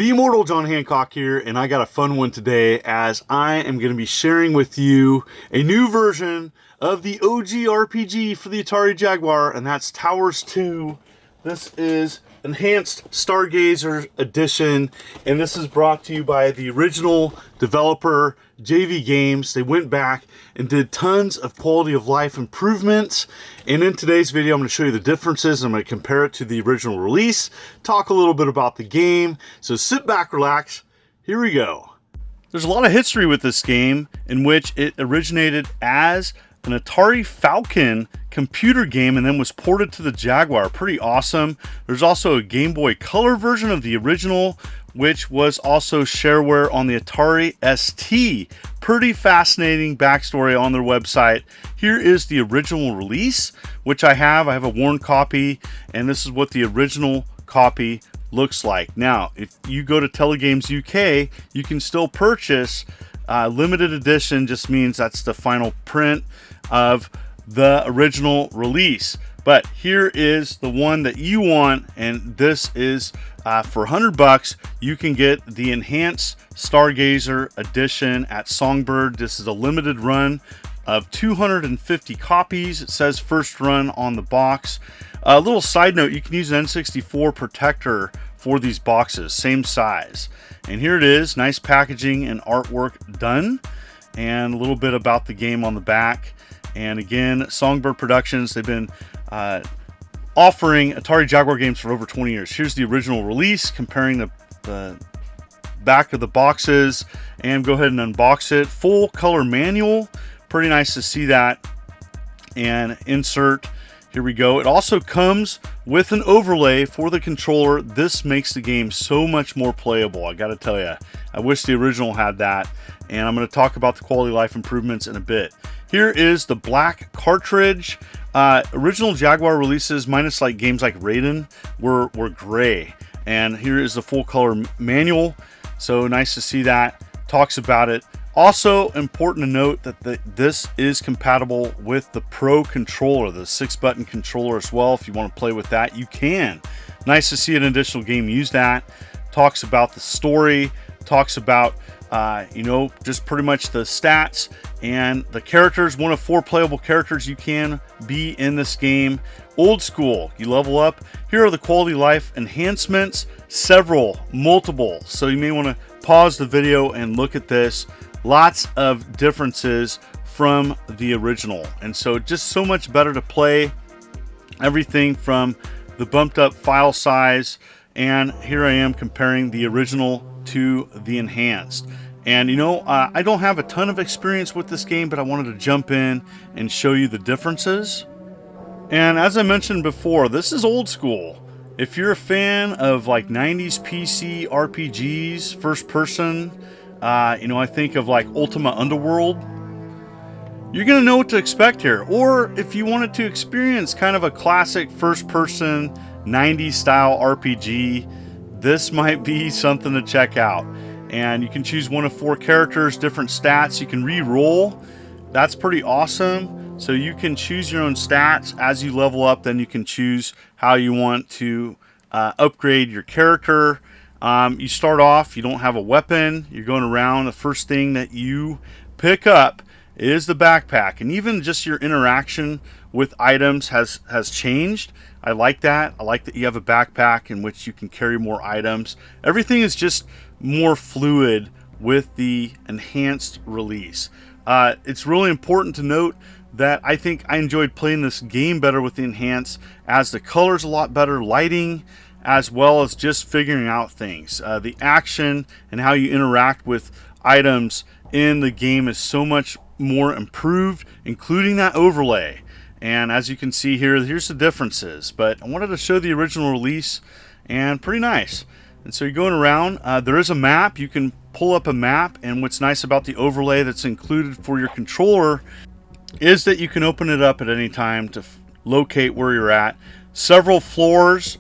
The immortal John Hancock here, and I got a fun one today as I am going to be sharing with you a new version of the OG RPG for the Atari Jaguar, and that's Towers 2. This is Enhanced Stargazer Edition, and this is brought to you by the original developer, JV Games. They went back and did tons of quality of life improvements, and in today's video I'm going to show you the differences. I'm going to compare it to the original release, talk a little bit about the game, so sit back, relax, here we go. There's a lot of history with this game, in which it originated as an Atari Falcon computer game and then was ported to the Jaguar. Pretty awesome. There's also a Game Boy Color version of the original, which was also shareware on the Atari ST. Pretty fascinating backstory on their website. Here is the original release, which I have a worn copy, and this is what the original copy looks like. Now, if you go to Telegames UK, you can still purchase limited edition. Just means that's the final print of the original release. But here is the one that you want, and this is for $100. You can get the Enhanced Stargazer Edition at Songbird. This is a limited run of 250 copies. It says first run on the box. A little side note, you can use an N64 protector for these boxes, same size. And here it is, nice packaging and artwork done, and a little bit about the game on the back. And again, Songbird Productions, they've been offering Atari Jaguar games for over 20 years. Here's the original release, comparing the back of the boxes, and go ahead and unbox it. Full color manual, pretty nice to see that. And insert, here we go. It also comes with an overlay for the controller. This makes the game so much more playable, I gotta tell you. I wish the original had that, and I'm going to talk about the quality of life improvements in a bit. Here is the black cartridge. Original Jaguar releases, minus like games like Raiden, were gray. And here is the full color manual. So nice to see that. Talks about it. Also important to note that this is compatible with the Pro controller, the 6-button controller as well. If you want to play with that, you can. Nice to see an additional game use that. Talks about the story. Talks about just pretty much the stats and the characters. One of 4 playable characters you can be in this game. Old school, you level up. Here are the quality of life enhancements, multiple. So you may want to pause the video and look at this. Lots of differences from the original, and so just so much better to play. Everything from the bumped up file size, and here I am comparing the original to the enhanced. And I don't have a ton of experience with this game, but I wanted to jump in and show you the differences. And as I mentioned before, this is old school. If you're a fan of like 90s PC RPGs, first person, I think of like Ultima Underworld, you're gonna know what to expect here. Or if you wanted to experience kind of a classic first person 90s style RPG, this might be something to check out. And you can choose one of 4 characters, different stats. You can re-roll. That's pretty awesome. So you can choose your own stats as you level up. Then you can choose how you want to upgrade your character. You start off, you don't have a weapon. You're going around. The first thing that you pick up is the backpack. And even just your interaction with items has changed. I like that. I like that you have a backpack in which you can carry more items. Everything is just more fluid with the enhanced release. It's really important to note that I think I enjoyed playing this game better with the enhanced, as the color's a lot better, lighting, as well as just figuring out things. The action and how you interact with items in the game is so much more improved, including that overlay. And as you can see here, here's the differences. But I wanted to show the original release, and pretty nice. And so you're going around. There is a map. You can pull up a map, and what's nice about the overlay that's included for your controller is that you can open it up at any time to locate where you're at. Several floors,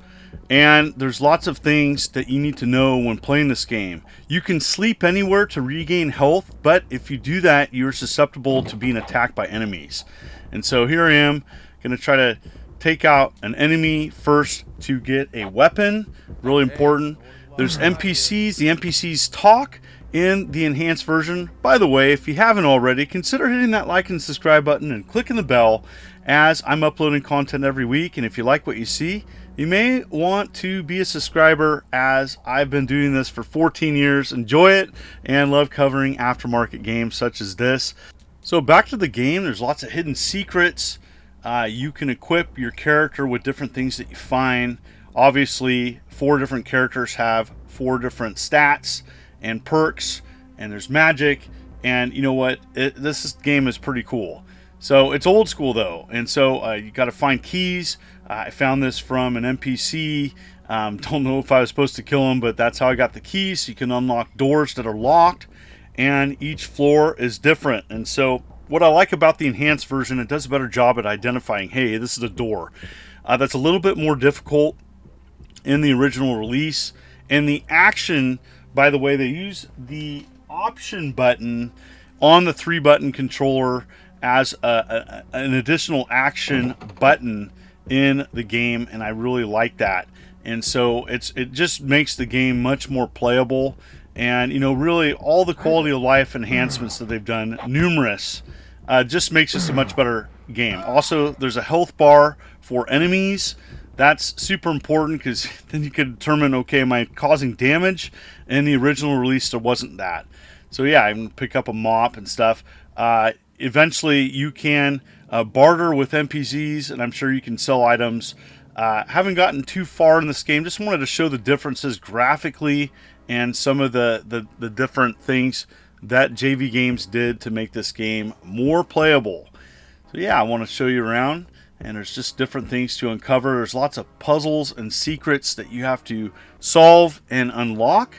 and there's lots of things that you need to know when playing this game. You can sleep anywhere to regain health, but if you do that, you're susceptible to being attacked by enemies. And so here I am, going to try to take out an enemy first to get a weapon. Really important. There's NPCs. The NPCs talk in the enhanced version. By the way, if you haven't already, consider hitting that like and subscribe button and clicking the bell, as I'm uploading content every week. And if you like what you see, you may want to be a subscriber, as I've been doing this for 14 years, enjoy it, and love covering aftermarket games such as this. So back to the game, there's lots of hidden secrets. You can equip your character with different things that you find. Obviously, 4 different characters have 4 different stats and perks, and there's magic, and you know what? This game is pretty cool. So it's old school though, and so you got to find keys. I found this from an NPC. Don't know if I was supposed to kill him, but that's how I got the keys. So you can unlock doors that are locked, and each floor is different. And so what I like about the enhanced version, it does a better job at identifying, hey, this is a door. That's a little bit more difficult in the original release. And the action, by the way, they use the option button on the 3-button controller as an additional action button in the game, and I really like that. And so it just makes the game much more playable, and you know, really all the quality of life enhancements that they've done, numerous, just makes this a much better game. Also, there's a health bar for enemies. That's super important, because then you can determine, okay, am I causing damage? In the original release, there wasn't that. So yeah, I can pick up a mop and stuff. Eventually, you can barter with NPCs, and I'm sure you can sell items. Haven't gotten too far in this game. Just wanted to show the differences graphically and some of the different things that JV Games did to make this game more playable. So yeah, I want to show you around, and there's just different things to uncover. There's lots of puzzles and secrets that you have to solve and unlock.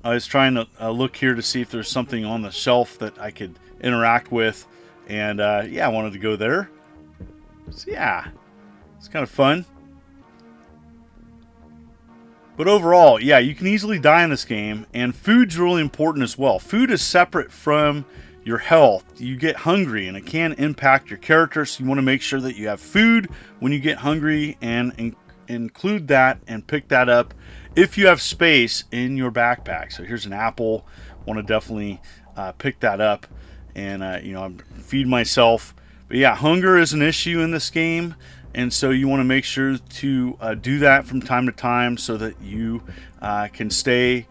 I was trying to look here to see if there's something on the shelf that I could interact with, and yeah, I wanted to go there. So yeah, it's kind of fun. But overall, yeah, you can easily die in this game, and food's really important as well. Food is separate from your health. You get hungry, and it can impact your character, so you want to make sure that you have food when you get hungry, and include that and pick that up if you have space in your backpack. So here's an apple. Want to definitely pick that up, and you know, feed myself. But yeah, hunger is an issue in this game, and so you want to make sure to do that from time to time, so that you can stay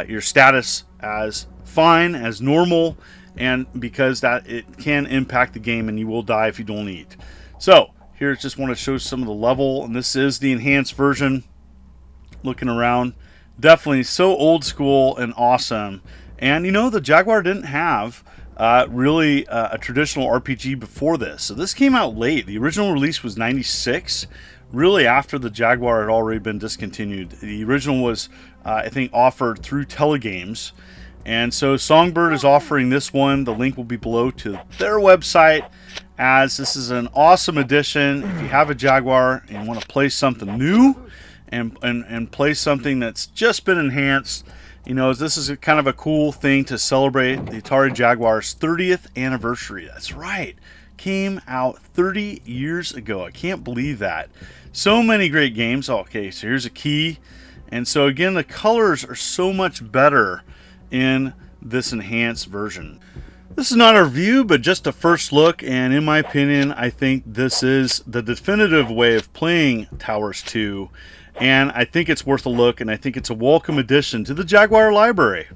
your status as fine, as normal, and because that it can impact the game, and you will die if you don't eat. So here, just want to show some of the level, and this is the enhanced version. Looking around, definitely so old school and awesome. And you know, the Jaguar didn't have really a traditional RPG before this, so this came out late. The original release was '96, really after the Jaguar had already been discontinued. The original was I think offered through Telegames, and so Songbird is offering this one. The link will be below to their website, as this is an awesome addition. If you have a Jaguar and want to play something new and play something that's just been enhanced, you know, this is kind of a cool thing to celebrate the Atari Jaguar's 30th anniversary. That's right, came out 30 years ago. I can't believe that. So many great games. Okay, so here's a key, and so again, the colors are so much better in this enhanced version. This is not a review, but just a first look, and in my opinion, I think this is the definitive way of playing Towers 2, and I think it's worth a look, and I think it's a welcome addition to the Jaguar library.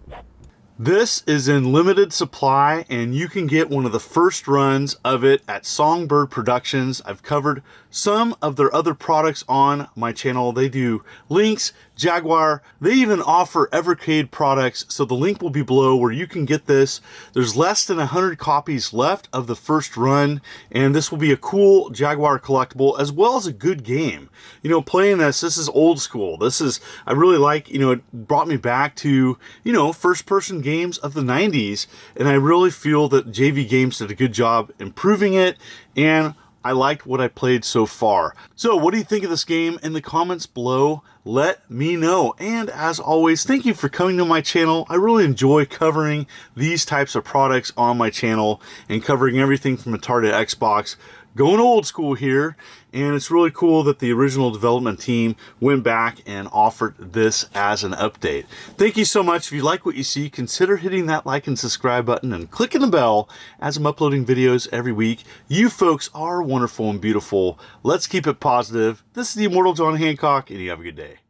This is in limited supply, and you can get one of the first runs of it at Songbird Productions. I've covered some of their other products on my channel. They do Lynx, Jaguar. They even offer Evercade products, so the link will be below where you can get this. There's less than 100 copies left of the first run, and this will be a cool Jaguar collectible as well as a good game. You know, playing this is old school. This is, I really like, you know, it brought me back to, you know, first-person games of the 90s, and I really feel that JV Games did a good job improving it, and I liked what I played so far. So what do you think of this game? In the comments below, let me know. And as always, thank you for coming to my channel. I really enjoy covering these types of products on my channel and covering everything from Atari to Xbox. going old school here, and it's really cool that the original development team went back and offered this as an update. Thank you so much. If you like what you see, consider hitting that like and subscribe button and clicking the bell as I'm uploading videos every week. You folks are wonderful and beautiful. Let's keep it positive. This is the Immortal John Hancock, and you have a good day.